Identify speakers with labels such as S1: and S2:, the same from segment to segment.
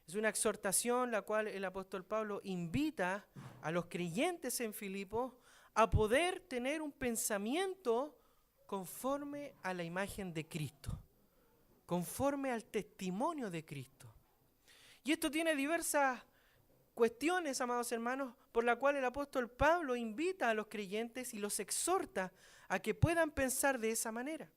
S1: Es una exhortación la cual el apóstol Pablo invita a los creyentes en Filipos a poder tener un pensamiento conforme a la imagen de Cristo, conforme al testimonio de Cristo. Y esto tiene diversas cuestiones, amados hermanos, por la cual el apóstol Pablo invita a los creyentes y los exhorta a que puedan pensar de esa manera.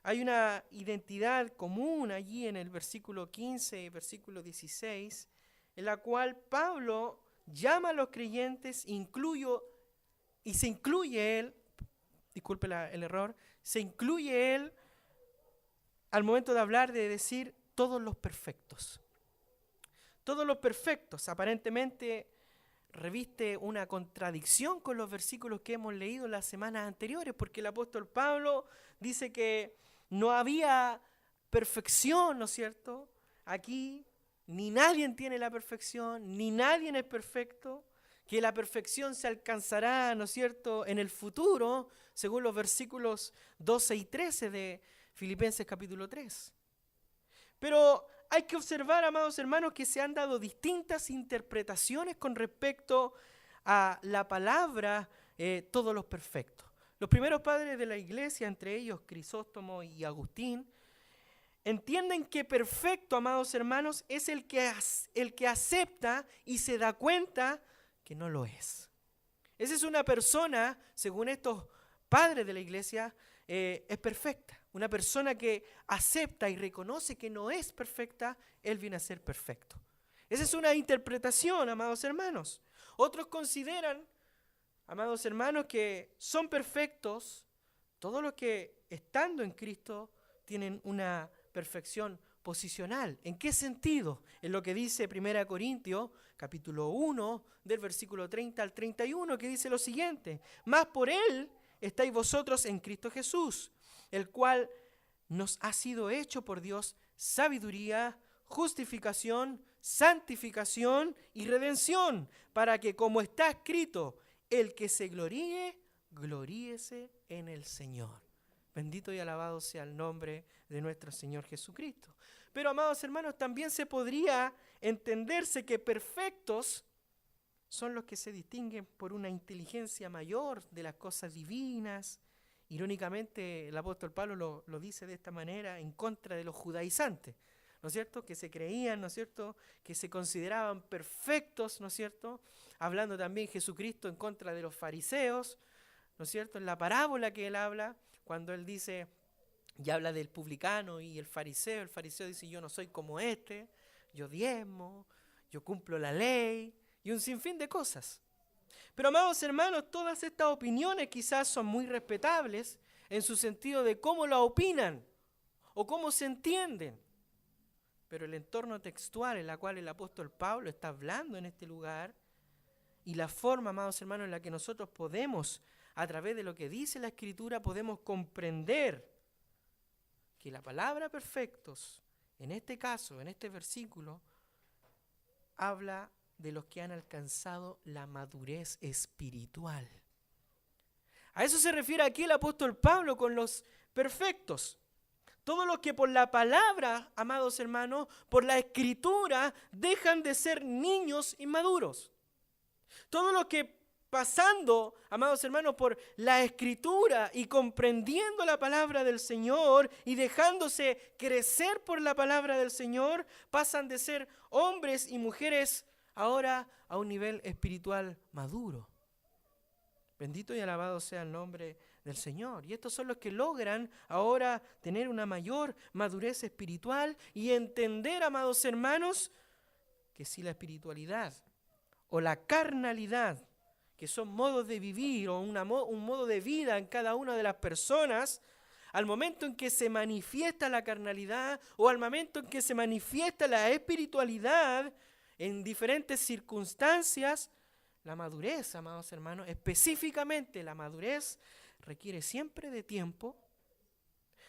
S1: Hay una identidad común allí en el versículo 15 y versículo 16, en la cual Pablo llama a los creyentes, y se incluye él, disculpe el error, se incluye él al momento de hablar de decir todos los perfectos. Todos los perfectos, aparentemente reviste una contradicción con los versículos que hemos leído las semanas anteriores, porque el apóstol Pablo dice que no había perfección, ¿no es cierto? Aquí ni nadie tiene la perfección, ni nadie es perfecto, que la perfección se alcanzará, ¿no es cierto?, en el futuro, según los versículos 12 y 13 de Filipenses capítulo 3. Pero hay que observar, amados hermanos, que se han dado distintas interpretaciones con respecto a la palabra todos los perfectos. Los primeros padres de la iglesia, entre ellos Crisóstomo y Agustín, entienden que perfecto, amados hermanos, es el que acepta y se da cuenta que no lo es. Esa es una persona, según estos padres de la iglesia, es perfecta. Una persona que acepta y reconoce que no es perfecta, él viene a ser perfecto. Esa es una interpretación, amados hermanos. Otros consideran, amados hermanos, que son perfectos todos los que, estando en Cristo, tienen una perfección posicional. ¿En qué sentido? En lo que dice 1 Corintios, capítulo 1, del versículo 30 al 31, que dice lo siguiente: mas por Él estáis vosotros en Cristo Jesús, el cual nos ha sido hecho por Dios sabiduría, justificación, santificación y redención, para que, como está escrito, el que se gloríe, gloríese en el Señor. Bendito y alabado sea el nombre de nuestro Señor Jesucristo. Pero, amados hermanos, también se podría entenderse que perfectos son los que se distinguen por una inteligencia mayor de las cosas divinas. Irónicamente, el apóstol Pablo lo dice de esta manera en contra de los judaizantes, ¿no es cierto?, que se creían, ¿no es cierto?, que se consideraban perfectos, ¿no es cierto?, hablando también Jesucristo en contra de los fariseos, ¿no es cierto?, en la parábola que él habla, cuando él dice, y habla del publicano y el fariseo dice: yo no soy como este, yo diezmo, yo cumplo la ley, y un sinfín de cosas. Pero, amados hermanos, todas estas opiniones quizás son muy respetables en su sentido de cómo la opinan o cómo se entienden. Pero el entorno textual en la cual el apóstol Pablo está hablando en este lugar, y la forma, amados hermanos, en la que nosotros podemos, a través de lo que dice la Escritura, podemos comprender que la palabra perfectos, en este caso, en este versículo, habla de los que han alcanzado la madurez espiritual. A eso se refiere aquí el apóstol Pablo con los perfectos. Todos los que por la palabra, amados hermanos, por la Escritura, dejan de ser niños inmaduros. Todos los que pasando, amados hermanos, por la Escritura y comprendiendo la palabra del Señor y dejándose crecer por la palabra del Señor, pasan de ser hombres y mujeres ahora a un nivel espiritual maduro. Bendito y alabado sea el nombre del Señor. Y estos son los que logran ahora tener una mayor madurez espiritual y entender, amados hermanos, que si la espiritualidad o la carnalidad, que son modos de vivir o un modo de vida en cada una de las personas, al momento en que se manifiesta la carnalidad o al momento en que se manifiesta la espiritualidad en diferentes circunstancias, la madurez, amados hermanos, específicamente la madurez, requiere siempre de tiempo,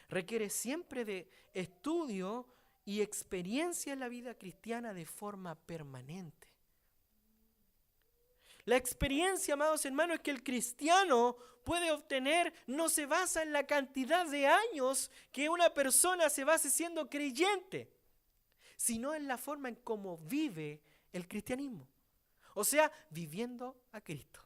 S1: requiere siempre de estudio y experiencia en la vida cristiana de forma permanente. La experiencia, amados hermanos, que el cristiano puede obtener no se basa en la cantidad de años que una persona se base siendo creyente, sino en la forma en cómo vive el cristianismo. O sea, viviendo a Cristo.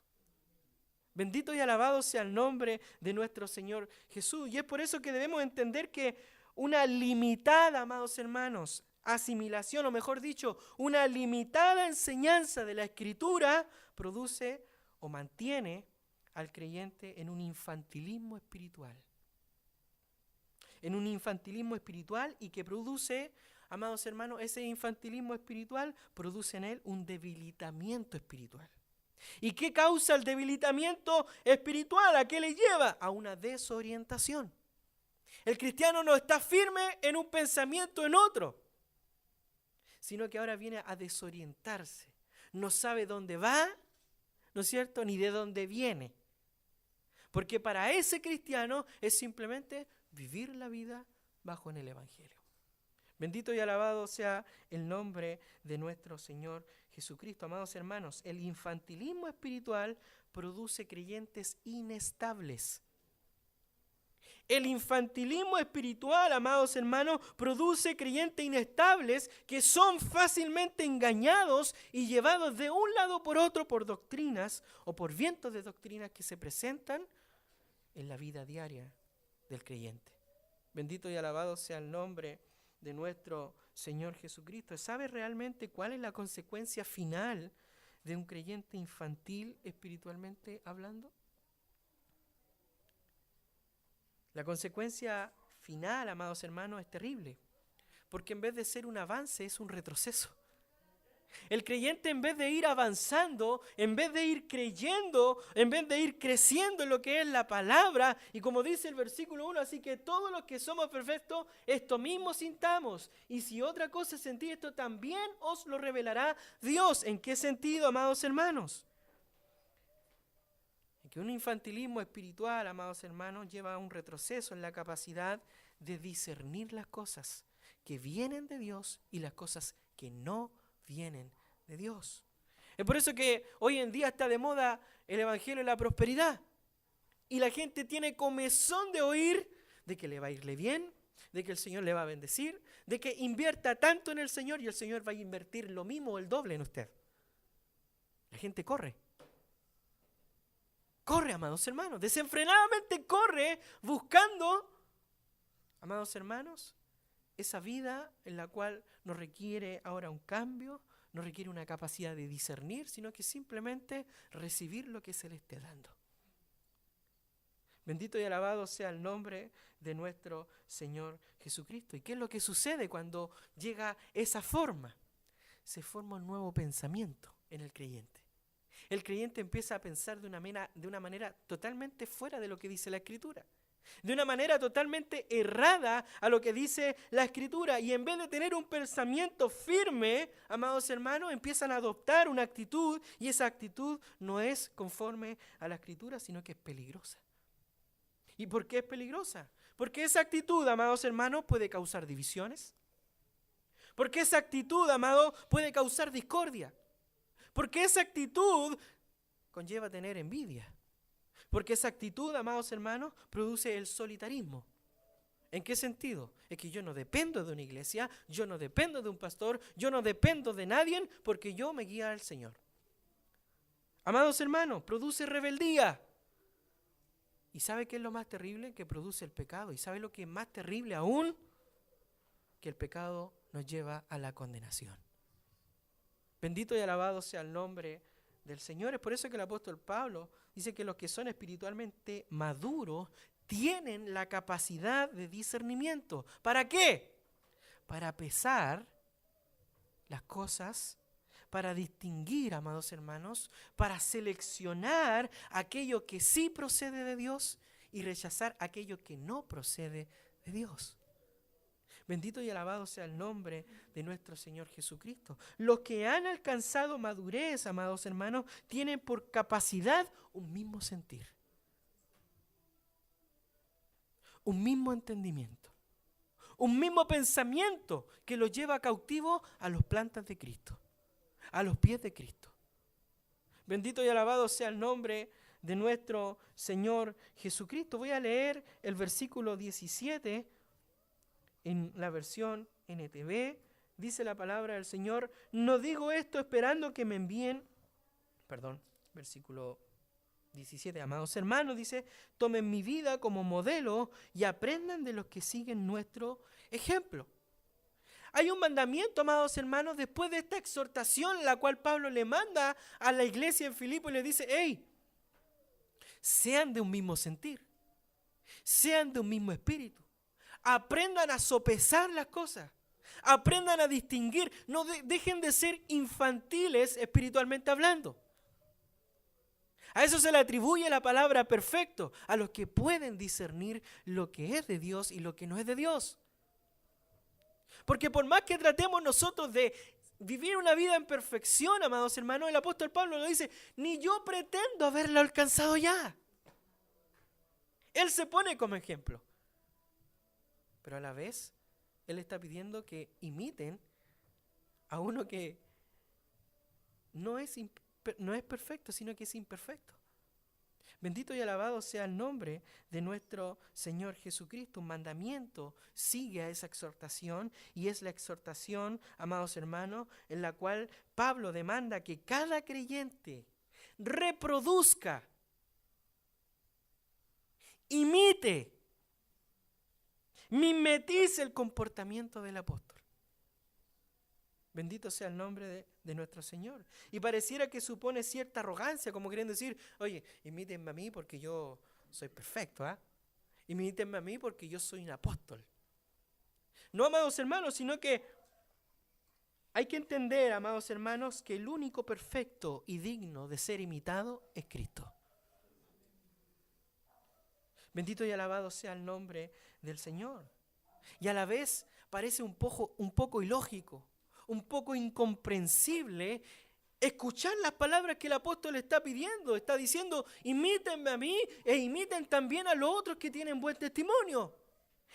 S1: Bendito y alabado sea el nombre de nuestro Señor Jesús. Y es por eso que debemos entender que una limitada, amados hermanos, asimilación, o mejor dicho, una limitada enseñanza de la Escritura produce o mantiene al creyente en un infantilismo espiritual. En un infantilismo espiritual y que produce, amados hermanos, ese infantilismo espiritual produce en él un debilitamiento espiritual. ¿Y qué causa el debilitamiento espiritual? ¿A qué le lleva? A una desorientación. El cristiano no está firme en un pensamiento en otro, sino que ahora viene a desorientarse. No sabe dónde va, ¿no es cierto?, ni de dónde viene. Porque para ese cristiano es simplemente vivir la vida bajo en el Evangelio. Bendito y alabado sea el nombre de nuestro Señor Jesucristo. Amados hermanos, el infantilismo espiritual produce creyentes inestables. El infantilismo espiritual, amados hermanos, produce creyentes inestables que son fácilmente engañados y llevados de un lado por otro por doctrinas o por vientos de doctrinas que se presentan en la vida diaria del creyente. Bendito y alabado sea el nombre de nuestro Señor Jesucristo. ¿Sabe realmente cuál es la consecuencia final de un creyente infantil espiritualmente hablando? La consecuencia final, amados hermanos, es terrible, porque en vez de ser un avance, es un retroceso. El creyente, en vez de ir avanzando, en vez de ir creyendo, en vez de ir creciendo en lo que es la palabra, y como dice el versículo 1, así que todos los que somos perfectos, esto mismo sintamos, y si otra cosa sentís, esto también os lo revelará Dios. ¿En qué sentido, amados hermanos? En que un infantilismo espiritual, amados hermanos, lleva a un retroceso en la capacidad de discernir las cosas que vienen de Dios y las cosas que no vienen de Dios. Es por eso que hoy en día está de moda el evangelio de la prosperidad. Y la gente tiene comezón de oír de que le va a irle bien, de que el Señor le va a bendecir, de que invierta tanto en el Señor y el Señor va a invertir lo mismo o el doble en usted. La gente corre. Corre, amados hermanos, desenfrenadamente corre buscando, amados hermanos, esa vida en la cual no requiere ahora un cambio, no requiere una capacidad de discernir, sino que simplemente recibir lo que se le esté dando. Bendito y alabado sea el nombre de nuestro Señor Jesucristo. ¿Y qué es lo que sucede cuando llega esa forma? Se forma un nuevo pensamiento en el creyente. El creyente empieza a pensar de una manera totalmente fuera de lo que dice la Escritura. De una manera totalmente errada a lo que dice la Escritura. Y en vez de tener un pensamiento firme, amados hermanos, empiezan a adoptar una actitud. Y esa actitud no es conforme a la Escritura, sino que es peligrosa. ¿Y por qué es peligrosa? Porque esa actitud, amados hermanos, puede causar divisiones. Porque esa actitud, amado, puede causar discordia. Porque esa actitud conlleva tener envidia. Porque esa actitud, amados hermanos, produce el solitarismo. ¿En qué sentido? Es que yo no dependo de una iglesia, yo no dependo de un pastor, yo no dependo de nadie porque yo me guío al Señor. Amados hermanos, produce rebeldía. ¿Y sabe qué es lo más terrible? Que produce el pecado. ¿Y sabe lo que es más terrible aún? Que el pecado nos lleva a la condenación. Bendito y alabado sea el nombre del Señor. Es por eso que el apóstol Pablo dice que los que son espiritualmente maduros tienen la capacidad de discernimiento. ¿Para qué? Para pesar las cosas, para distinguir, amados hermanos, para seleccionar aquello que sí procede de Dios y rechazar aquello que no procede de Dios. Bendito y alabado sea el nombre de nuestro Señor Jesucristo. Los que han alcanzado madurez, amados hermanos, tienen por capacidad un mismo sentir, un mismo entendimiento, un mismo pensamiento que los lleva cautivo a los plantas de Cristo, a los pies de Cristo. Bendito y alabado sea el nombre de nuestro Señor Jesucristo. Voy a leer el versículo 17 en la versión NTV, dice la palabra del Señor, no digo esto esperando que me envíen, versículo 17, amados hermanos, dice, tomen mi vida como modelo y aprendan de los que siguen nuestro ejemplo. Hay un mandamiento, amados hermanos, después de esta exhortación, la cual Pablo le manda a la iglesia en Filipo y le dice, hey, sean de un mismo sentir, sean de un mismo espíritu, aprendan a sopesar las cosas, aprendan a distinguir, no dejen de ser infantiles espiritualmente hablando. A eso se le atribuye la palabra perfecto, a los que pueden discernir lo que es de Dios y lo que no es de Dios. Porque por más que tratemos nosotros de vivir una vida en perfección, amados hermanos, el apóstol Pablo lo dice, ni yo pretendo haberlo alcanzado ya. Él se pone como ejemplo. Pero a la vez, él está pidiendo que imiten a uno que no es perfecto, sino que es imperfecto. Bendito y alabado sea el nombre de nuestro Señor Jesucristo. Un mandamiento sigue a esa exhortación y es la exhortación, amados hermanos, en la cual Pablo demanda que cada creyente reproduzca, imite, mimetice el comportamiento del apóstol. Bendito sea el nombre de nuestro Señor. Y pareciera que supone cierta arrogancia, como queriendo decir, oye, imítenme a mí porque yo soy perfecto, ¿ah? Imítenme a mí porque yo soy un apóstol. No, amados hermanos, sino que hay que entender, amados hermanos, que el único perfecto y digno de ser imitado es Cristo. Bendito y alabado sea el nombre del Señor. Y a la vez parece un poco ilógico, un poco incomprensible escuchar las palabras que el apóstol está pidiendo. Está diciendo, imítenme a mí e imiten también a los otros que tienen buen testimonio.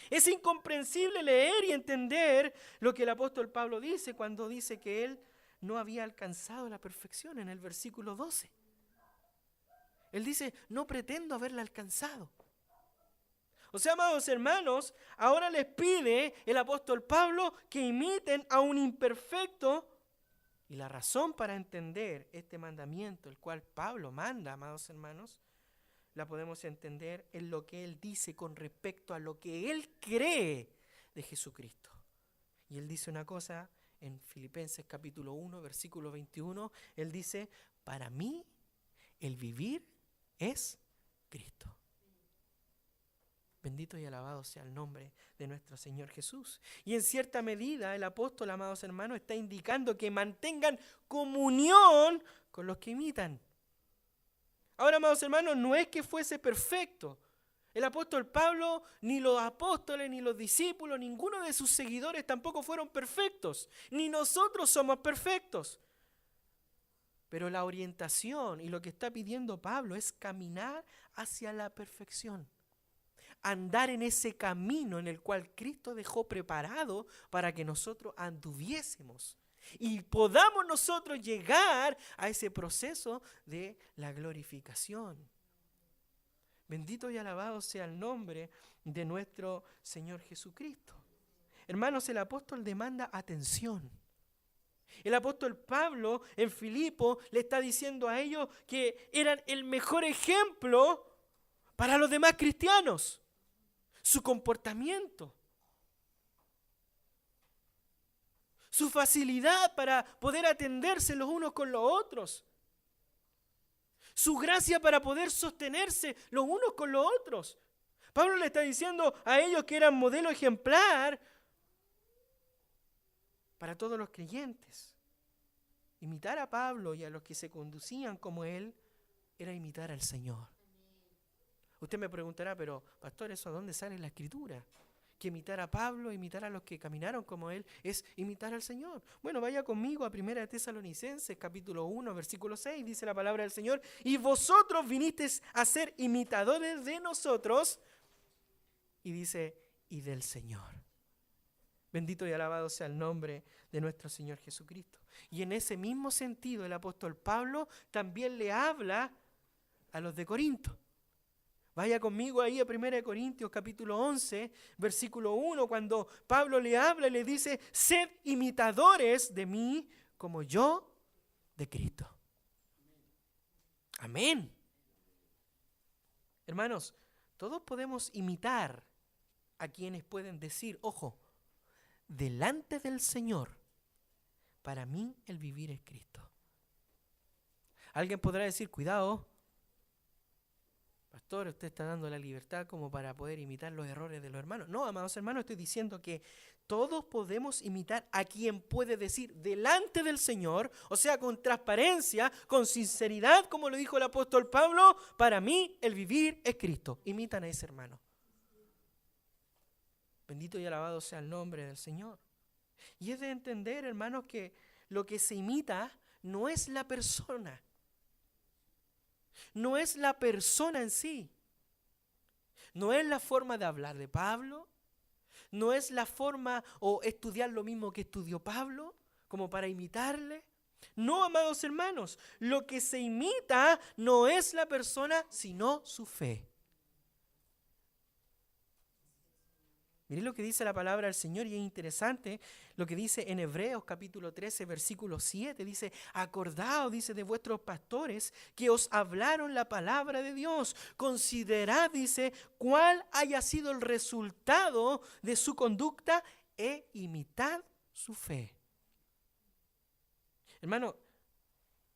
S1: Es incomprensible leer y entender lo que el apóstol Pablo dice cuando dice que él no había alcanzado la perfección en el versículo 12. Él dice, no pretendo haberla alcanzado. O sea, amados hermanos, ahora les pide el apóstol Pablo que imiten a un imperfecto. Y la razón para entender este mandamiento, el cual Pablo manda, amados hermanos, la podemos entender en lo que él dice con respecto a lo que él cree de Jesucristo. Y él dice una cosa en Filipenses capítulo 1, versículo 21, él dice, para mí el vivir es Cristo. Bendito y alabado sea el nombre de nuestro Señor Jesús. Y en cierta medida el apóstol, amados hermanos, está indicando que mantengan comunión con los que imitan. Ahora, amados hermanos, no es que fuese perfecto. El apóstol Pablo, ni los apóstoles, ni los discípulos, ninguno de sus seguidores tampoco fueron perfectos. Ni nosotros somos perfectos. Pero la orientación y lo que está pidiendo Pablo es caminar hacia la perfección. Andar en ese camino en el cual Cristo dejó preparado para que nosotros anduviésemos y podamos nosotros llegar a ese proceso de la glorificación. Bendito y alabado sea el nombre de nuestro Señor Jesucristo. Hermanos, el apóstol demanda atención. El apóstol Pablo en Filipo le está diciendo a ellos que eran el mejor ejemplo para los demás cristianos. Su comportamiento, su facilidad para poder atenderse los unos con los otros, su gracia para poder sostenerse los unos con los otros. Pablo le está diciendo a ellos que eran modelo ejemplar para todos los creyentes. Imitar a Pablo y a los que se conducían como él era imitar al Señor. Usted me preguntará, pero pastor, ¿eso dónde sale en la Escritura? Que imitar a Pablo, imitar a los que caminaron como él, es imitar al Señor. Bueno, vaya conmigo a 1 Tesalonicenses, capítulo 1, versículo 6, dice la palabra del Señor, y vosotros vinisteis a ser imitadores de nosotros, y dice, y del Señor. Bendito y alabado sea el nombre de nuestro Señor Jesucristo. Y en ese mismo sentido, el apóstol Pablo también le habla a los de Corinto. Vaya conmigo ahí a 1 Corintios capítulo 11, versículo 1, cuando Pablo le habla y le dice, sed imitadores de mí como yo de Cristo. Amén. Hermanos, todos podemos imitar a quienes pueden decir, ojo, delante del Señor, para mí el vivir es Cristo. Alguien podrá decir, cuidado, pastor, usted está dando la libertad como para poder imitar los errores de los hermanos. No, amados hermanos, estoy diciendo que todos podemos imitar a quien puede decir delante del Señor, o sea, con transparencia, con sinceridad, como lo dijo el apóstol Pablo, para mí el vivir es Cristo. Imitan a ese hermano. Bendito y alabado sea el nombre del Señor. Y es de entender, hermanos, que lo que se imita no es la persona. No es la persona en sí. No es la forma de hablar de Pablo. No es la forma o estudiar lo mismo que estudió Pablo, como para imitarle. No, amados hermanos, lo que se imita no es la persona, sino su fe. Miren lo que dice la palabra del Señor y es interesante lo que dice en Hebreos capítulo 13, versículo 7. Dice, acordaos, dice, de vuestros pastores que os hablaron la palabra de Dios. Considerad, dice, cuál haya sido el resultado de su conducta e imitad su fe. Hermano,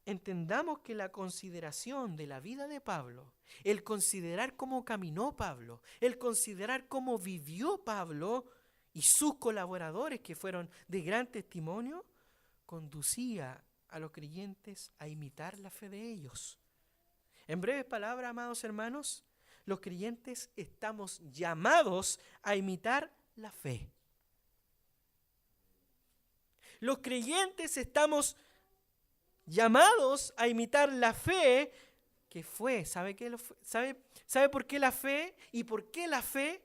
S1: entendamos que la consideración de la vida de Pablo, el considerar cómo caminó Pablo, el considerar cómo vivió Pablo y sus colaboradores que fueron de gran testimonio, conducía a los creyentes a imitar la fe de ellos. En breves palabras, amados hermanos, los creyentes estamos llamados a imitar la fe. Los creyentes estamos llamados a imitar la fe que fue. ¿Sabe por qué la fe? ¿Y por qué la fe?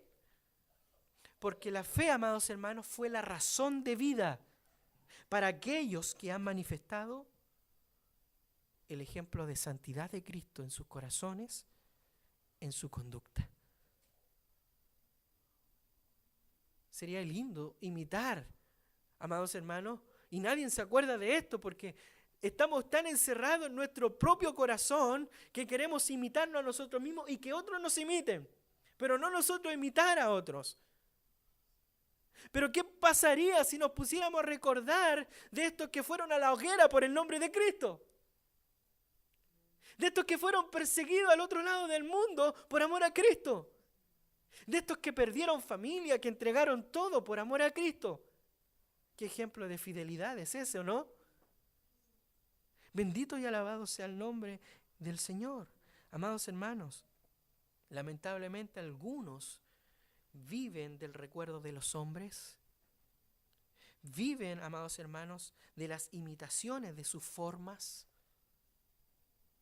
S1: Porque la fe, amados hermanos, fue la razón de vida para aquellos que han manifestado el ejemplo de santidad de Cristo en sus corazones, en su conducta. Sería lindo imitar, amados hermanos, y nadie se acuerda de esto porque estamos tan encerrados en nuestro propio corazón que queremos imitarnos a nosotros mismos y que otros nos imiten, pero no nosotros imitar a otros. Pero ¿qué pasaría si nos pusiéramos a recordar de estos que fueron a la hoguera por el nombre de Cristo? De estos que fueron perseguidos al otro lado del mundo por amor a Cristo. De estos que perdieron familia, que entregaron todo por amor a Cristo. ¿Qué ejemplo de fidelidad es ese o no? Bendito y alabado sea el nombre del Señor. Amados hermanos, lamentablemente algunos viven del recuerdo de los hombres, viven, amados hermanos, de las imitaciones de sus formas,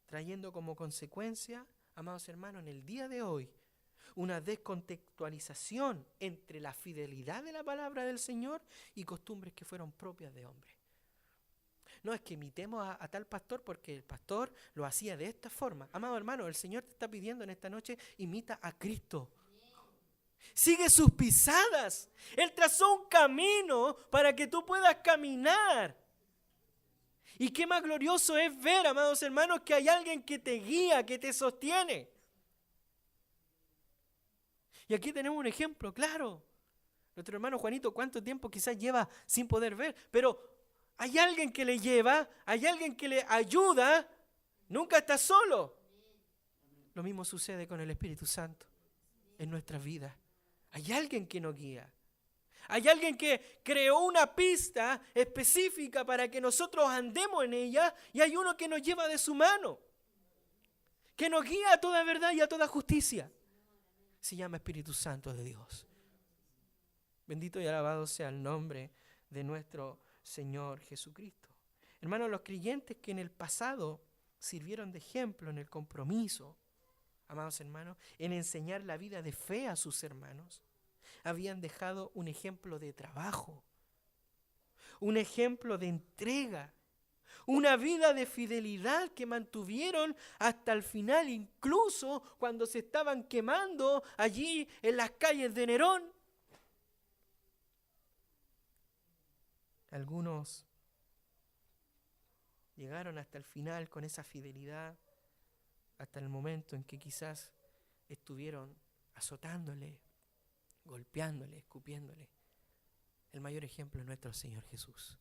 S1: trayendo como consecuencia, amados hermanos, en el día de hoy, una descontextualización entre la fidelidad de la palabra del Señor y costumbres que fueron propias de hombres. No es que imitemos a tal pastor porque el pastor lo hacía de esta forma. Amado hermano, el Señor te está pidiendo en esta noche, imita a Cristo. Sigue sus pisadas. Él trazó un camino para que tú puedas caminar. Y qué más glorioso es ver, amados hermanos, que hay alguien que te guía, que te sostiene. Y aquí tenemos un ejemplo, claro. Nuestro hermano Juanito, ¿cuánto tiempo quizás lleva sin poder ver? Pero hay alguien que le lleva, hay alguien que le ayuda, nunca está solo. Lo mismo sucede con el Espíritu Santo en nuestras vidas. Hay alguien que nos guía. Hay alguien que creó una pista específica para que nosotros andemos en ella y hay uno que nos lleva de su mano, que nos guía a toda verdad y a toda justicia. Se llama Espíritu Santo de Dios. Bendito y alabado sea el nombre de nuestro Señor Jesucristo. Hermanos, los creyentes que en el pasado sirvieron de ejemplo en el compromiso, amados hermanos, en enseñar la vida de fe a sus hermanos, habían dejado un ejemplo de trabajo, un ejemplo de entrega, Una vida de fidelidad que mantuvieron hasta el final, incluso cuando se estaban quemando allí en las calles de Nerón. Algunos llegaron hasta el final con esa fidelidad, hasta el momento en que quizás estuvieron azotándole, golpeándole, escupiéndole. El mayor ejemplo es nuestro Señor Jesús,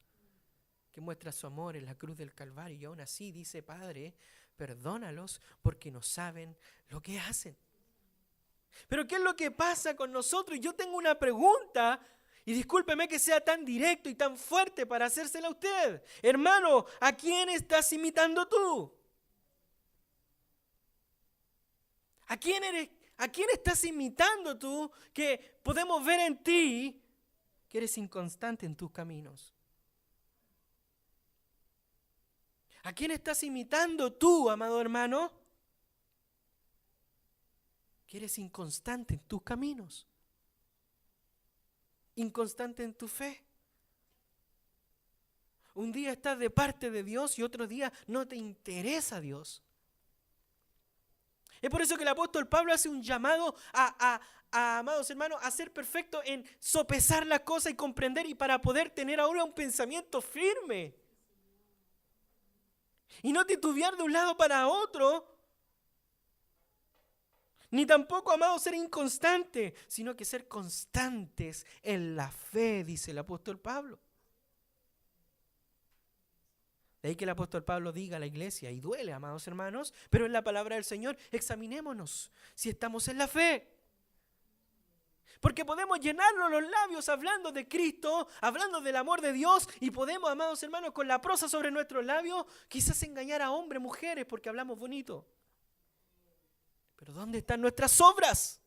S1: que muestra su amor en la cruz del Calvario y aún así dice: Padre, perdónalos porque no saben lo que hacen. Pero ¿qué es lo que pasa con nosotros? Yo tengo una pregunta, y discúlpeme que sea tan directo y tan fuerte para hacérsela a usted. Hermano, ¿a quién estás imitando tú? ¿A quién estás imitando tú que podemos ver en ti que eres inconstante en tus caminos? ¿A quién estás imitando tú, amado hermano, que eres inconstante en tus caminos? Inconstante en tu fe. Un día estás de parte de Dios y otro día no te interesa Dios. Es por eso que el apóstol Pablo hace un llamado a amados hermanos, a ser perfecto en sopesar las cosas y comprender, y para poder tener ahora un pensamiento firme. Y no titubear de un lado para otro, ni tampoco, amados, ser inconstante, sino que ser constantes en la fe, dice el apóstol Pablo. De ahí que el apóstol Pablo diga a la iglesia, y duele, amados hermanos, pero en la palabra del Señor, examinémonos si estamos en la fe. Porque podemos llenarnos los labios hablando de Cristo, hablando del amor de Dios, y podemos, amados hermanos, con la prosa sobre nuestros labios, quizás engañar a hombres, mujeres, porque hablamos bonito. Pero ¿dónde están nuestras obras?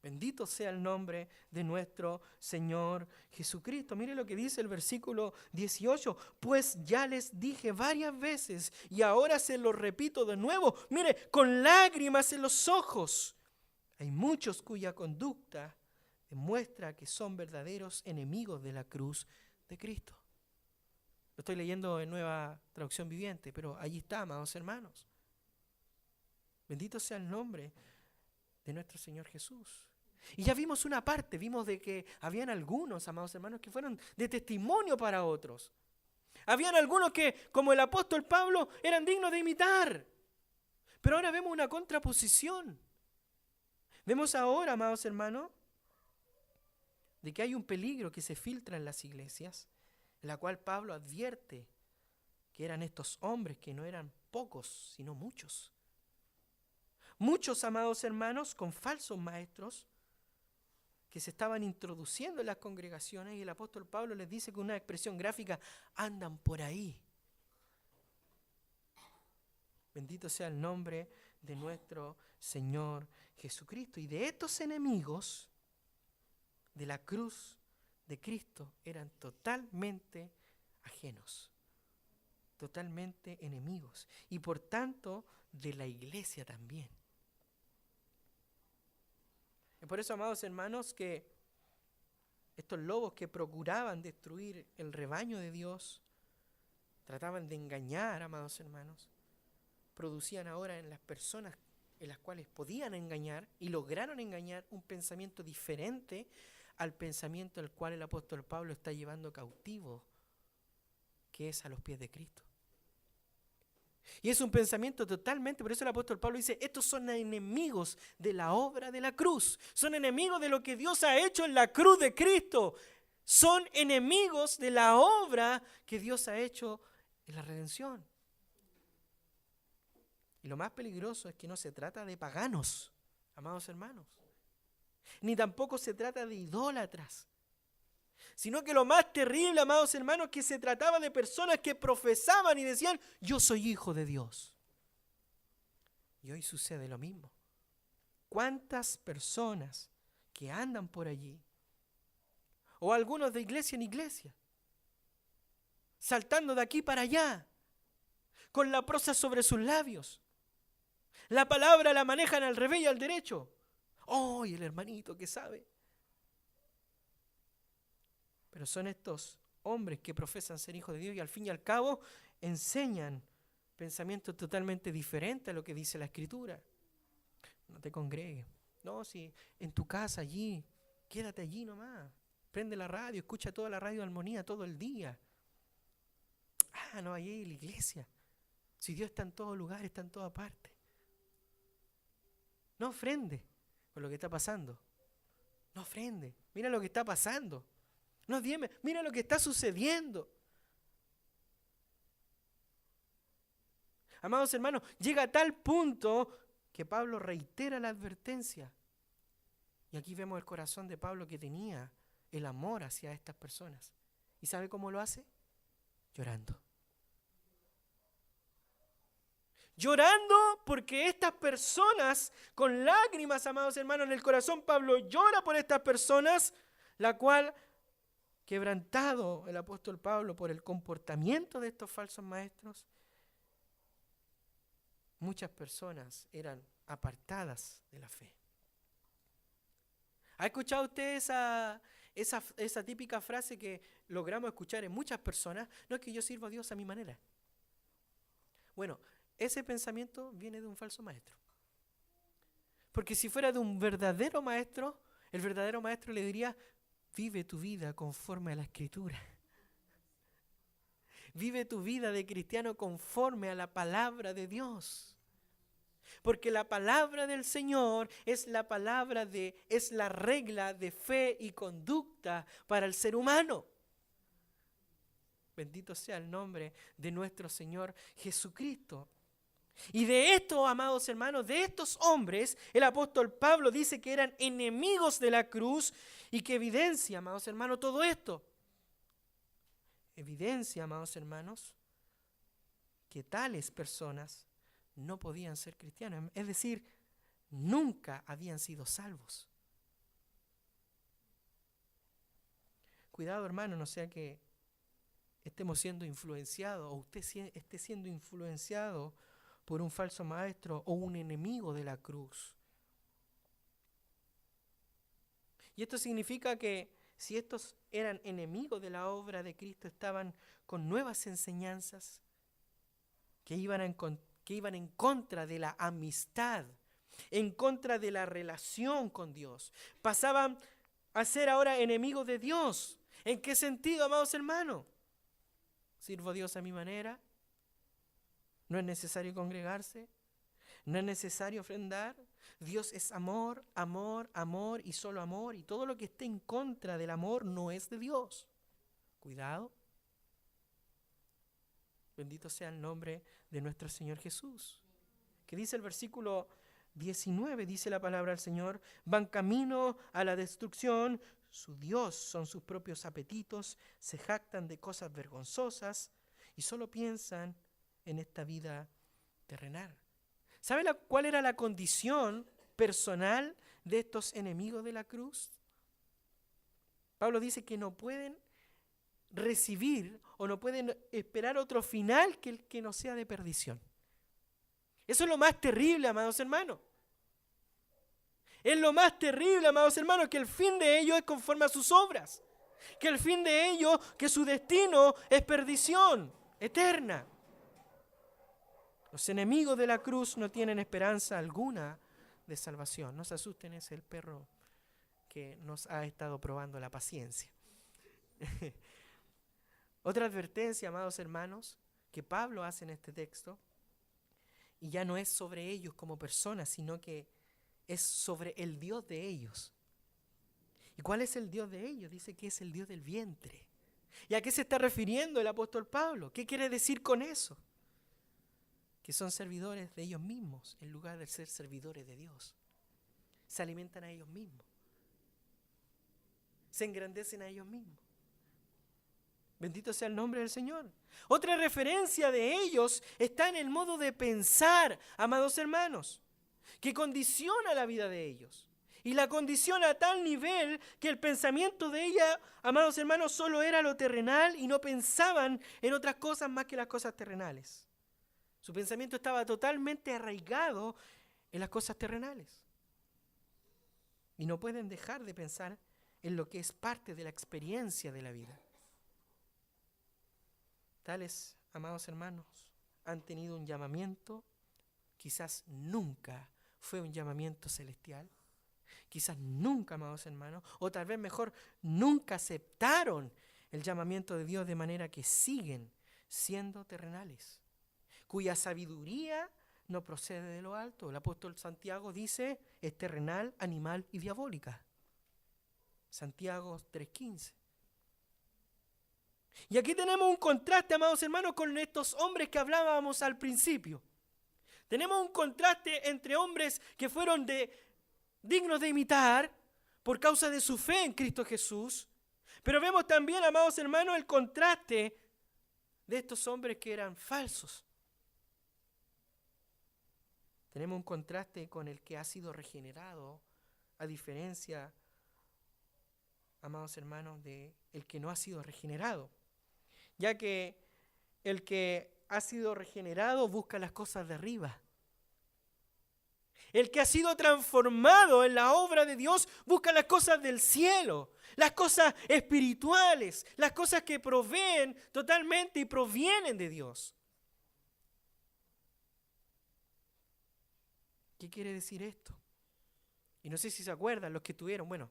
S1: Bendito sea el nombre de nuestro Señor Jesucristo. Mire lo que dice el versículo 18. Pues ya les dije varias veces y ahora se lo repito de nuevo. Mire, con lágrimas en los ojos. Hay muchos cuya conducta demuestra que son verdaderos enemigos de la cruz de Cristo. Lo estoy leyendo en Nueva Traducción Viviente, pero allí está, amados hermanos. Bendito sea el nombre de nuestro Señor Jesús. Y ya vimos una parte, vimos de que habían algunos, amados hermanos, que fueron de testimonio para otros. Habían algunos que, como el apóstol Pablo, eran dignos de imitar. Pero ahora vemos una contraposición. Vemos ahora, amados hermanos, de que hay un peligro que se filtra en las iglesias, en la cual Pablo advierte que eran estos hombres que no eran pocos, sino muchos. Muchos, amados hermanos, con falsos maestros que se estaban introduciendo en las congregaciones, y el apóstol Pablo les dice con una expresión gráfica: andan por ahí. Bendito sea el nombre de nuestro Señor Jesucristo. Y de estos enemigos de la cruz de Cristo eran totalmente ajenos, totalmente enemigos, y por tanto de la iglesia también. Es por eso, amados hermanos, que estos lobos que procuraban destruir el rebaño de Dios, trataban de engañar, amados hermanos, producían ahora en las personas en las cuales podían engañar, y lograron engañar, un pensamiento diferente al pensamiento al cual el apóstol Pablo está llevando cautivo, que es a los pies de Cristo. Y es un pensamiento totalmente, por eso el apóstol Pablo dice: estos son enemigos de la obra de la cruz, son enemigos de lo que Dios ha hecho en la cruz de Cristo, son enemigos de la obra que Dios ha hecho en la redención. Y lo más peligroso es que no se trata de paganos, amados hermanos, ni tampoco se trata de idólatras, sino que lo más terrible, amados hermanos, es que se trataba de personas que profesaban y decían: yo soy hijo de Dios. Y hoy sucede lo mismo. ¿Cuántas personas que andan por allí, o algunos de iglesia en iglesia, saltando de aquí para allá, con la prosa sobre sus labios, la palabra la manejan al revés y al derecho? ¡Oh, y el hermanito que sabe! Pero son estos hombres que profesan ser hijos de Dios y al fin y al cabo enseñan pensamientos totalmente diferentes a lo que dice la Escritura. No te congregues. No, si en tu casa allí, quédate allí nomás. Prende la radio, escucha toda la radio de Armonía todo el día. Ah, no, allí en la iglesia. Si Dios está en todo lugar, está en toda parte. No ofrende por lo que está pasando. No ofrende. Mira lo que está pasando. No dieme, mira lo que está sucediendo. Amados hermanos, llega a tal punto que Pablo reitera la advertencia. Y aquí vemos el corazón de Pablo que tenía el amor hacia estas personas. ¿Y sabe cómo lo hace? Llorando. Llorando porque estas personas, con lágrimas, amados hermanos, en el corazón, Pablo llora por estas personas, la cual, quebrantado el apóstol Pablo por el comportamiento de estos falsos maestros, muchas personas eran apartadas de la fe. ¿Ha escuchado usted esa típica frase que logramos escuchar en muchas personas? No, es que yo sirvo a Dios a mi manera. Bueno, ese pensamiento viene de un falso maestro. Porque si fuera de un verdadero maestro, el verdadero maestro le diría, vive tu vida conforme a la Escritura. Vive tu vida de cristiano conforme a la palabra de Dios. Porque la palabra del Señor es la regla de fe y conducta para el ser humano. Bendito sea el nombre de nuestro Señor Jesucristo. Y de esto, amados hermanos, de estos hombres, el apóstol Pablo dice que eran enemigos de la cruz y que evidencia, amados hermanos, todo esto. Evidencia, amados hermanos, que tales personas no podían ser cristianos, es decir, nunca habían sido salvos. Cuidado, hermano, no sea que estemos siendo influenciados o usted esté siendo influenciado por un falso maestro o un enemigo de la cruz. Y esto significa que si estos eran enemigos de la obra de Cristo, estaban con nuevas enseñanzas que iban en contra de la amistad, en contra de la relación con Dios. Pasaban a ser ahora enemigos de Dios. ¿En qué sentido, amados hermanos? ¿Sirvo a Dios a mi manera? ¿No es necesario congregarse? ¿No es necesario ofrendar? Dios es amor, amor, amor y solo amor. Y todo lo que esté en contra del amor no es de Dios. Cuidado. Bendito sea el nombre de nuestro Señor Jesús. Que dice el versículo 19, dice la palabra del Señor, van camino a la destrucción, su Dios son sus propios apetitos, se jactan de cosas vergonzosas y solo piensan en esta vida terrenal. ¿Sabe cuál era la condición personal de estos enemigos de la cruz? Pablo dice que no pueden recibir o no pueden esperar otro final que el que no sea de perdición. Eso es lo más terrible, amados hermanos. Es lo más terrible, amados hermanos, que el fin de ellos es conforme a sus obras. Que el fin de ellos, que su destino es perdición eterna. Los enemigos de la cruz no tienen esperanza alguna de salvación. No se asusten, es el perro que nos ha estado probando la paciencia. Otra advertencia, amados hermanos, que Pablo hace en este texto, y ya no es sobre ellos como personas, sino que es sobre el Dios de ellos. ¿Y cuál es el Dios de ellos? Dice que es el Dios del vientre. ¿Y a qué se está refiriendo el apóstol Pablo? ¿Qué quiere decir con eso? Que son servidores de ellos mismos en lugar de ser servidores de Dios. Se alimentan a ellos mismos. Se engrandecen a ellos mismos. Bendito sea el nombre del Señor. Otra referencia de ellos está en el modo de pensar, amados hermanos, que condiciona la vida de ellos. Y la condiciona a tal nivel que el pensamiento de ella, amados hermanos, solo era lo terrenal y no pensaban en otras cosas más que las cosas terrenales. Su pensamiento estaba totalmente arraigado en las cosas terrenales. Y no pueden dejar de pensar en lo que es parte de la experiencia de la vida. Tales, amados hermanos, han tenido un llamamiento, quizás nunca fue un llamamiento celestial, quizás nunca, amados hermanos, o tal vez mejor, nunca aceptaron el llamamiento de Dios, de manera que siguen siendo terrenales, cuya sabiduría no procede de lo alto. El apóstol Santiago dice, es terrenal, animal y diabólica. Santiago 3:15. Y aquí tenemos un contraste, amados hermanos, con estos hombres que hablábamos al principio. Tenemos un contraste entre hombres que fueron dignos de imitar por causa de su fe en Cristo Jesús, pero vemos también, amados hermanos, el contraste de estos hombres que eran falsos. Tenemos un contraste con el que ha sido regenerado, a diferencia, amados hermanos, de el que no ha sido regenerado, ya que el que ha sido regenerado busca las cosas de arriba. El que ha sido transformado en la obra de Dios busca las cosas del cielo, las cosas espirituales, las cosas que proveen totalmente y provienen de Dios. ¿Qué quiere decir esto? Y no sé si se acuerdan los que estuvieron,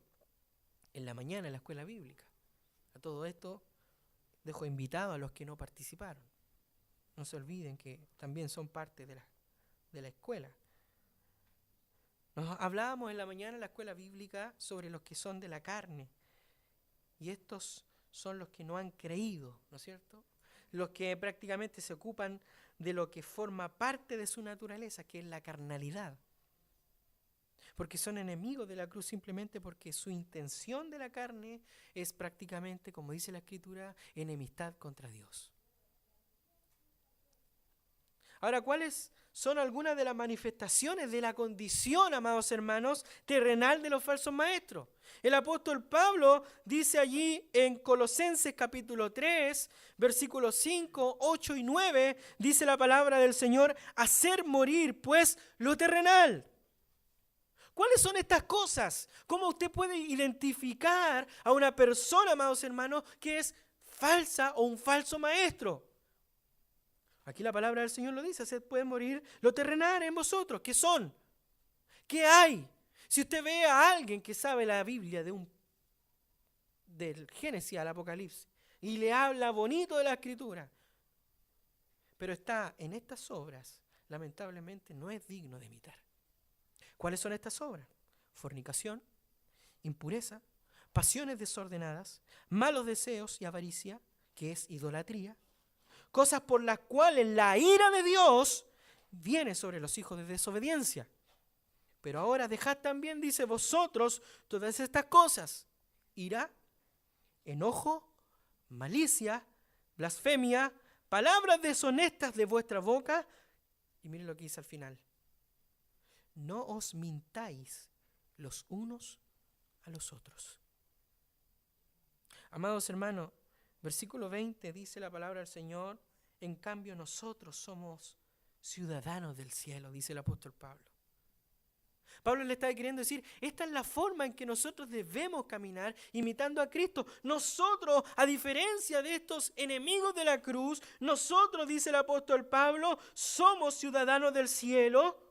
S1: en la mañana en la escuela bíblica. A todo esto dejo invitado a los que no participaron. No se olviden que también son parte de la escuela. Nos hablábamos en la mañana en la escuela bíblica sobre los que son de la carne. Y estos son los que no han creído, ¿no es cierto? Los que prácticamente se ocupan de lo que forma parte de su naturaleza, que es la carnalidad. Porque son enemigos de la cruz simplemente porque su intención de la carne es prácticamente, como dice la Escritura, enemistad contra Dios. Ahora, ¿cuáles son algunas de las manifestaciones de la condición, amados hermanos, terrenal de los falsos maestros? El apóstol Pablo dice allí en Colosenses capítulo 3, versículos 5, 8 y 9, dice la palabra del Señor, hacer morir pues lo terrenal. ¿Cuáles son estas cosas? ¿Cómo usted puede identificar a una persona, amados hermanos, que es falsa o un falso maestro? Aquí la palabra del Señor lo dice, se puede morir lo terrenal en vosotros. ¿Qué son? ¿Qué hay? Si usted ve a alguien que sabe la Biblia del Génesis al Apocalipsis y le habla bonito de la Escritura, pero está en estas obras, lamentablemente no es digno de imitar. ¿Cuáles son estas obras? Fornicación, impureza, pasiones desordenadas, malos deseos y avaricia, que es idolatría, cosas por las cuales la ira de Dios viene sobre los hijos de desobediencia. Pero ahora dejad también, dice, vosotros todas estas cosas: ira, enojo, malicia, blasfemia, palabras deshonestas de vuestra boca. Y miren lo que dice al final: no os mintáis los unos a los otros. Amados hermanos, versículo 20 dice la palabra del Señor, en cambio nosotros somos ciudadanos del cielo, dice el apóstol Pablo. Pablo le está queriendo decir, esta es la forma en que nosotros debemos caminar imitando a Cristo. Nosotros, a diferencia de estos enemigos de la cruz, nosotros, dice el apóstol Pablo, somos ciudadanos del cielo,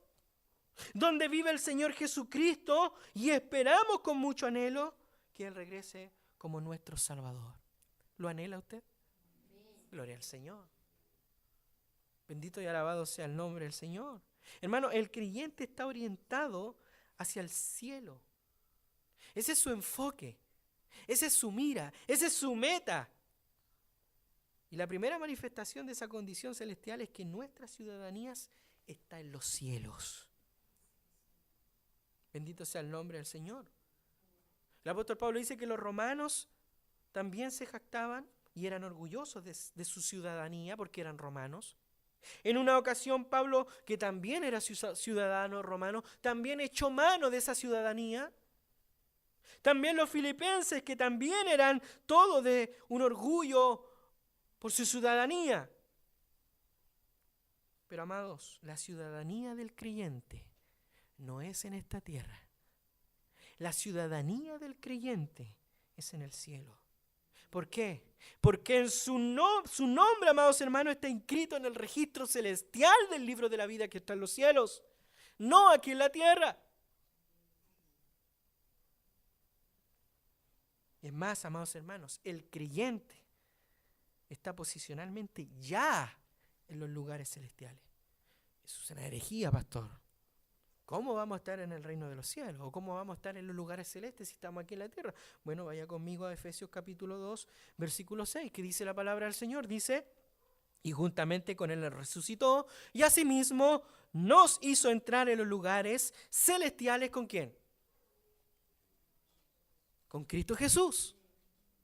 S1: donde vive el Señor Jesucristo, y esperamos con mucho anhelo que Él regrese como nuestro Salvador. ¿Lo anhela usted? Gloria al Señor. Bendito y alabado sea el nombre del Señor. Hermano, el creyente está orientado hacia el cielo. Ese es su enfoque, esa es su mira, esa es su meta. Y la primera manifestación de esa condición celestial es que nuestra ciudadanía está en los cielos. Bendito sea el nombre del Señor. El apóstol Pablo dice que los romanos también se jactaban y eran orgullosos de su ciudadanía porque eran romanos. En una ocasión Pablo, que también era ciudadano romano, también echó mano de esa ciudadanía. También los filipenses, que también eran todos de un orgullo por su ciudadanía. Pero amados, la ciudadanía del creyente no es en esta tierra. La ciudadanía del creyente es en el cielo. ¿Por qué? Porque en su nombre, amados hermanos, está inscrito en el registro celestial del libro de la vida que está en los cielos, no aquí en la tierra. Es más, amados hermanos, el creyente está posicionalmente ya en los lugares celestiales. Eso es una herejía, pastor. ¿Cómo vamos a estar en el reino de los cielos? ¿O cómo vamos a estar en los lugares celestes si estamos aquí en la tierra? Bueno, vaya conmigo a Efesios capítulo 2, versículo 6, que dice la palabra del Señor. Dice, y juntamente con él resucitó, y asimismo nos hizo entrar en los lugares celestiales, ¿con quién? Con Cristo Jesús.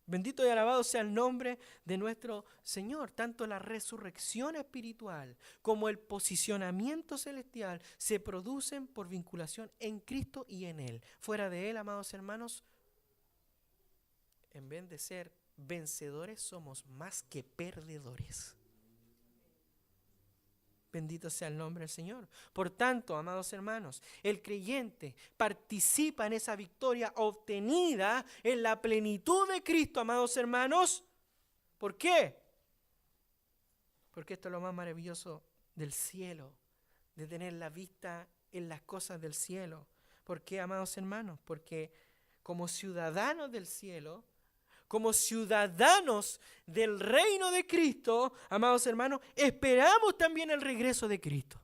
S1: Bendito y alabado sea el nombre de nuestro Señor. Tanto la resurrección espiritual como el posicionamiento celestial se producen por vinculación en Cristo y en Él. Fuera de Él, amados hermanos, en vez de ser vencedores, somos más que perdedores. Bendito sea el nombre del Señor. Por tanto, amados hermanos, el creyente participa en esa victoria obtenida en la plenitud de Cristo, amados hermanos. ¿Por qué? Porque esto es lo más maravilloso del cielo, de tener la vista en las cosas del cielo. ¿Por qué, amados hermanos? Porque como ciudadanos del cielo, como ciudadanos del reino de Cristo, amados hermanos, esperamos también el regreso de Cristo.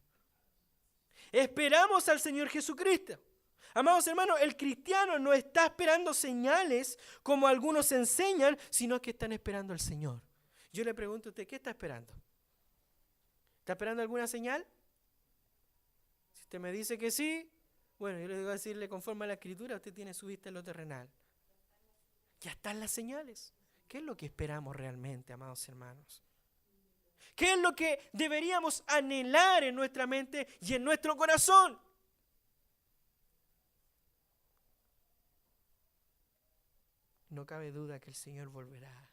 S1: Esperamos al Señor Jesucristo. Amados hermanos, el cristiano no está esperando señales como algunos enseñan, sino que están esperando al Señor. Yo le pregunto a usted, ¿qué está esperando? ¿Está esperando alguna señal? Si usted me dice que sí, bueno, yo le digo a decirle conforme a la Escritura, usted tiene su vista en lo terrenal. Ya están las señales. ¿Qué es lo que esperamos realmente, amados hermanos? ¿Qué es lo que deberíamos anhelar en nuestra mente y en nuestro corazón? No cabe duda que el Señor volverá.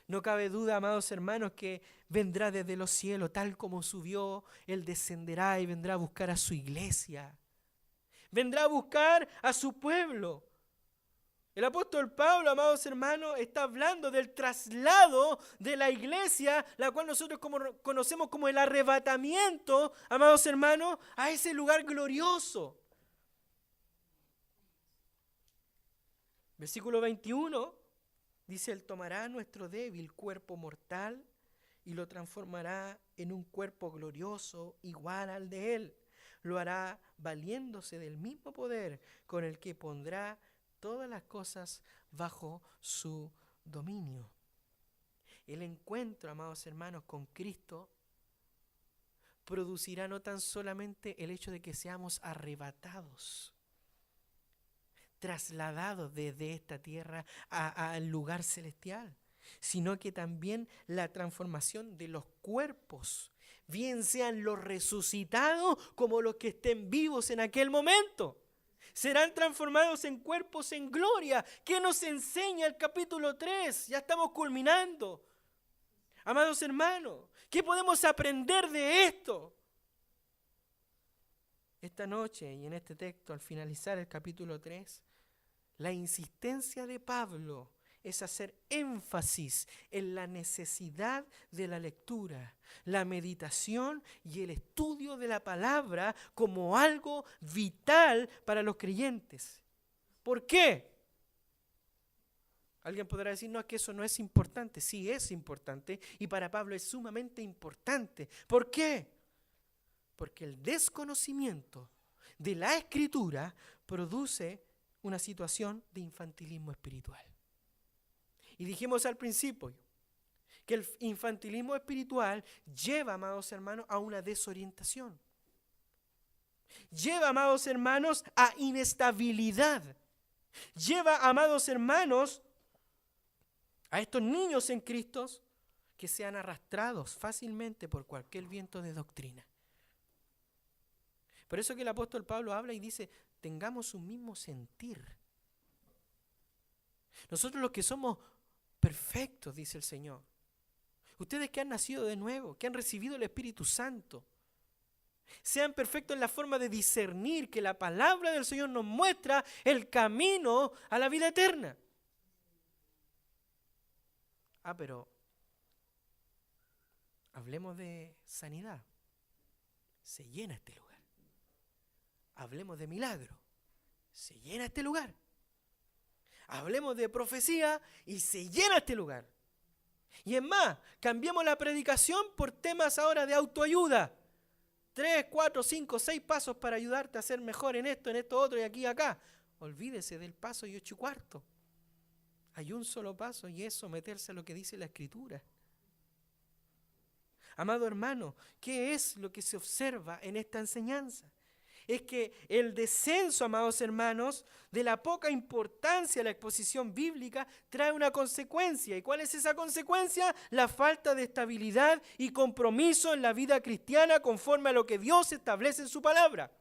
S1: No cabe duda, amados hermanos, que vendrá desde los cielos, tal como subió, Él descenderá y vendrá a buscar a su iglesia. Vendrá a buscar a su pueblo. El apóstol Pablo, amados hermanos, está hablando del traslado de la iglesia, la cual nosotros conocemos como el arrebatamiento, amados hermanos, a ese lugar glorioso. Versículo 21 dice, Él tomará nuestro débil cuerpo mortal y lo transformará en un cuerpo glorioso igual al de Él. Lo hará valiéndose del mismo poder con el que pondrá todas las cosas bajo su dominio. El encuentro, amados hermanos, con Cristo producirá no tan solamente el hecho de que seamos arrebatados, trasladados desde esta tierra al lugar celestial, sino que también la transformación de los cuerpos, bien sean los resucitados como los que estén vivos en aquel momento. Serán transformados en cuerpos en gloria. ¿Qué nos enseña el capítulo 3? Ya estamos culminando. Amados hermanos, ¿qué podemos aprender de esto? Esta noche y en este texto, al finalizar el capítulo 3, la insistencia de Pablo es hacer énfasis en la necesidad de la lectura, la meditación y el estudio de la palabra como algo vital para los creyentes. ¿Por qué? Alguien podrá decir, no, es que eso no es importante. Sí, es importante y para Pablo es sumamente importante. ¿Por qué? Porque el desconocimiento de la Escritura produce una situación de infantilismo espiritual. Y dijimos al principio que el infantilismo espiritual lleva, amados hermanos, a una desorientación. Lleva, amados hermanos, a inestabilidad. Lleva, amados hermanos, a estos niños en Cristo que sean arrastrados fácilmente por cualquier viento de doctrina. Por eso que el apóstol Pablo habla y dice, tengamos un mismo sentir. Nosotros los que somos perfectos, dice el Señor. Ustedes que han nacido de nuevo, que han recibido el Espíritu Santo, sean perfectos en la forma de discernir que la palabra del Señor nos muestra el camino a la vida eterna. Pero hablemos de sanidad. Se llena este lugar. Hablemos de milagro. Se llena este lugar. Hablemos de profecía y se llena este lugar. Y es más, cambiemos la predicación por temas ahora de autoayuda. 3, 4, 5, 6 pasos para ayudarte a ser mejor en esto otro y aquí y acá. Olvídese del paso y 8 cuartos. Hay un solo paso y es someterse a lo que dice la Escritura. Amado hermano, ¿qué es lo que se observa en esta enseñanza? Es que el descenso, amados hermanos, de la poca importancia de la exposición bíblica trae una consecuencia. ¿Y cuál es esa consecuencia? La falta de estabilidad y compromiso en la vida cristiana conforme a lo que Dios establece en su palabra.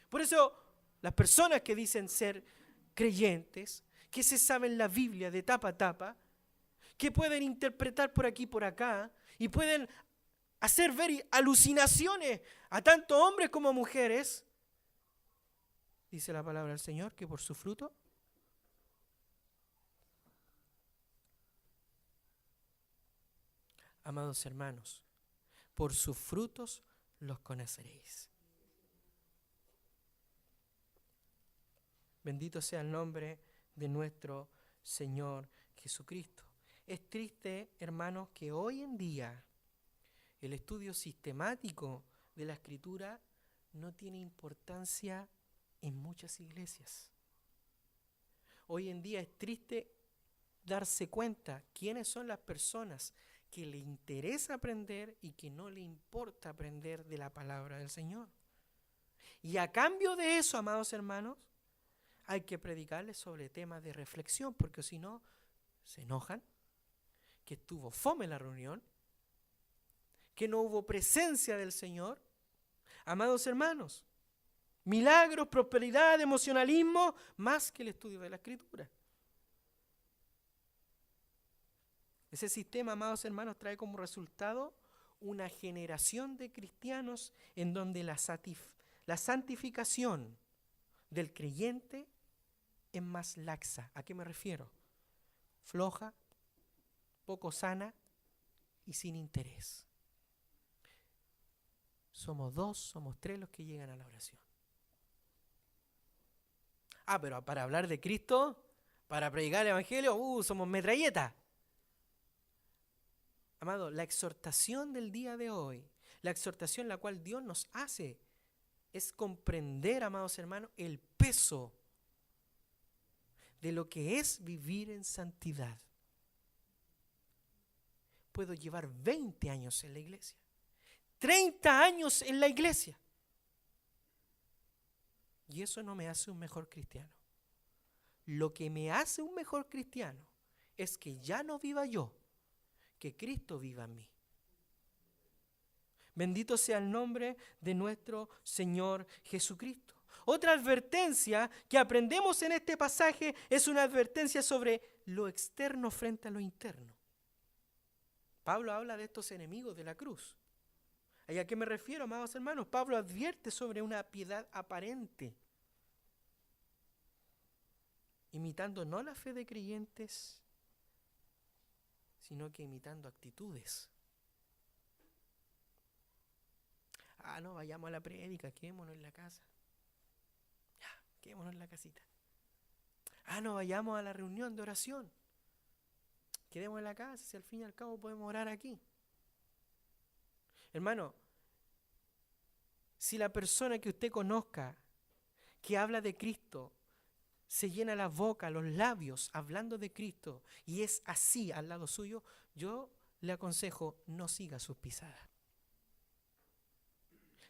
S1: Por eso, las personas que dicen ser creyentes, que se saben la Biblia de tapa a tapa, que pueden interpretar por aquí y por acá, y pueden hacer ver alucinaciones a tanto hombres como mujeres, dice la palabra del Señor, que por su fruto amados hermanos, por sus frutos los conoceréis. Bendito sea el nombre de nuestro Señor Jesucristo. Es triste, hermanos, que hoy en día el estudio sistemático de la Escritura no tiene importancia en muchas iglesias. Hoy en día es triste darse cuenta quiénes son las personas que le interesa aprender y que no le importa aprender de la palabra del Señor. Y a cambio de eso, amados hermanos, hay que predicarles sobre temas de reflexión, porque si no, se enojan, que estuvo fome la reunión, que no hubo presencia del Señor. Amados hermanos, milagros, prosperidad, emocionalismo, más que el estudio de la Escritura. Ese sistema, amados hermanos, trae como resultado una generación de cristianos en donde la santificación del creyente es más laxa. ¿A qué me refiero? Floja, poco sana y sin interés. Somos 2, somos 3 los que llegan a la oración. Pero para hablar de Cristo, para predicar el Evangelio, somos metralleta. Amado, la exhortación del día de hoy, la exhortación la cual Dios nos hace, es comprender, amados hermanos, el peso de lo que es vivir en santidad. Puedo llevar 20 años en la iglesia, 30 años en la iglesia, y eso no me hace un mejor cristiano. Lo que me hace un mejor cristiano es que ya no viva yo, que Cristo viva en mí. Bendito sea el nombre de nuestro Señor Jesucristo. Otra advertencia que aprendemos en este pasaje es una advertencia sobre lo externo frente a lo interno. Pablo habla de estos enemigos de la cruz. ¿Y a qué me refiero, amados hermanos? Pablo advierte sobre una piedad aparente, imitando no la fe de creyentes, sino que imitando actitudes. No vayamos a la prédica, quedémonos en la casa. Quedémonos en la casita. No vayamos a la reunión de oración. Quedémonos en la casa, si al fin y al cabo podemos orar aquí. Hermano, si la persona que usted conozca, que habla de Cristo, se llena la boca, los labios, hablando de Cristo, y es así al lado suyo, yo le aconsejo, no siga sus pisadas.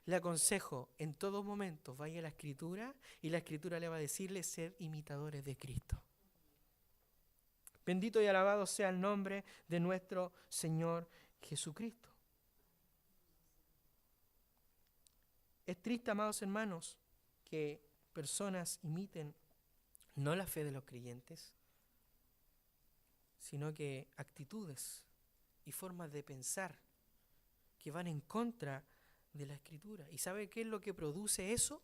S1: Le aconsejo, en todo momento, vaya a la Escritura, y la Escritura le va a decirle ser imitadores de Cristo. Bendito y alabado sea el nombre de nuestro Señor Jesucristo. Es triste, amados hermanos, que personas imiten no la fe de los creyentes, sino que actitudes y formas de pensar que van en contra de la Escritura. ¿Y sabe qué es lo que produce eso?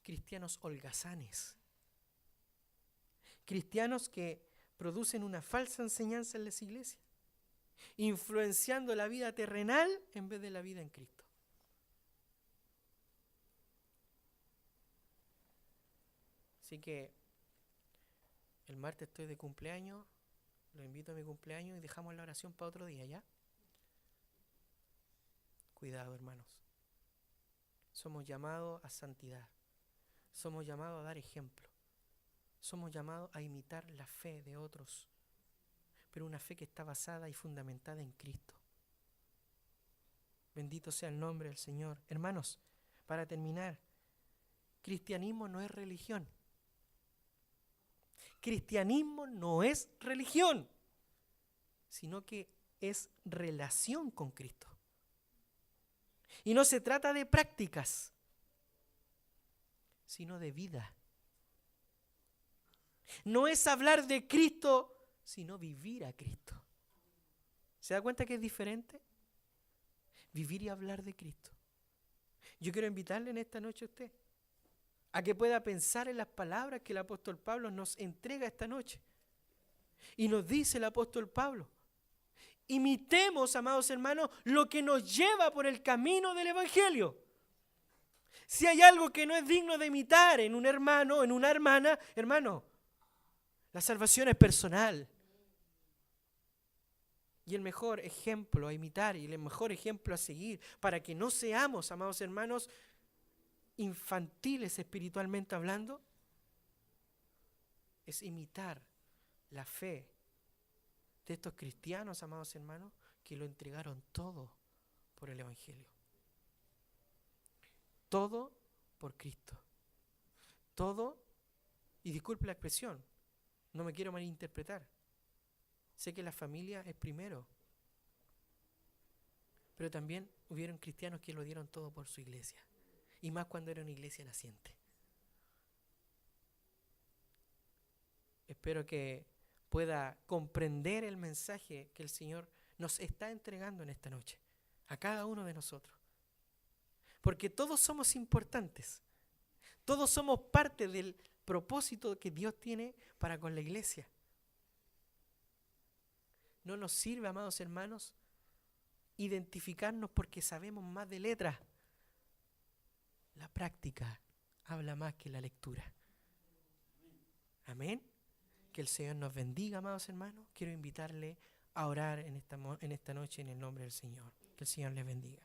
S1: Cristianos holgazanes. Cristianos que producen una falsa enseñanza en las iglesias, influenciando la vida terrenal en vez de la vida en Cristo. Así que el martes estoy de cumpleaños, lo invito a mi cumpleaños y dejamos la oración para otro día, ¿ya? Cuidado, hermanos. Somos llamados a santidad. Somos llamados a dar ejemplo. Somos llamados a imitar la fe de otros, pero una fe que está basada y fundamentada en Cristo. Bendito sea el nombre del Señor. Hermanos, para terminar, cristianismo no es religión. Cristianismo no es religión, sino que es relación con Cristo. Y no se trata de prácticas, sino de vida. No es hablar de Cristo, sino vivir a Cristo. ¿Se da cuenta que es diferente? Vivir y hablar de Cristo. Yo quiero invitarle en esta noche a usted a que pueda pensar en las palabras que el apóstol Pablo nos entrega esta noche. Y nos dice el apóstol Pablo: imitemos, amados hermanos, lo que nos lleva por el camino del Evangelio. Si hay algo que no es digno de imitar en un hermano, en una hermana, hermano, la salvación es personal. Y el mejor ejemplo a imitar y el mejor ejemplo a seguir para que no seamos, amados hermanos, infantiles espiritualmente hablando, es imitar la fe de estos cristianos, amados hermanos, que lo entregaron todo por el Evangelio. Todo por Cristo. Todo, y disculpe la expresión, no me quiero malinterpretar. Sé que la familia es primero, pero también hubieron cristianos que lo dieron todo por su iglesia, y más cuando era una iglesia naciente. Espero que pueda comprender el mensaje que el Señor nos está entregando en esta noche, a cada uno de nosotros. Porque todos somos importantes, todos somos parte del propósito que Dios tiene para con la iglesia. No nos sirve, amados hermanos, identificarnos porque sabemos más de letras. La práctica habla más que la lectura. Amén. Que el Señor nos bendiga, amados hermanos. Quiero invitarle a orar en esta noche en el nombre del Señor. Que el Señor les bendiga.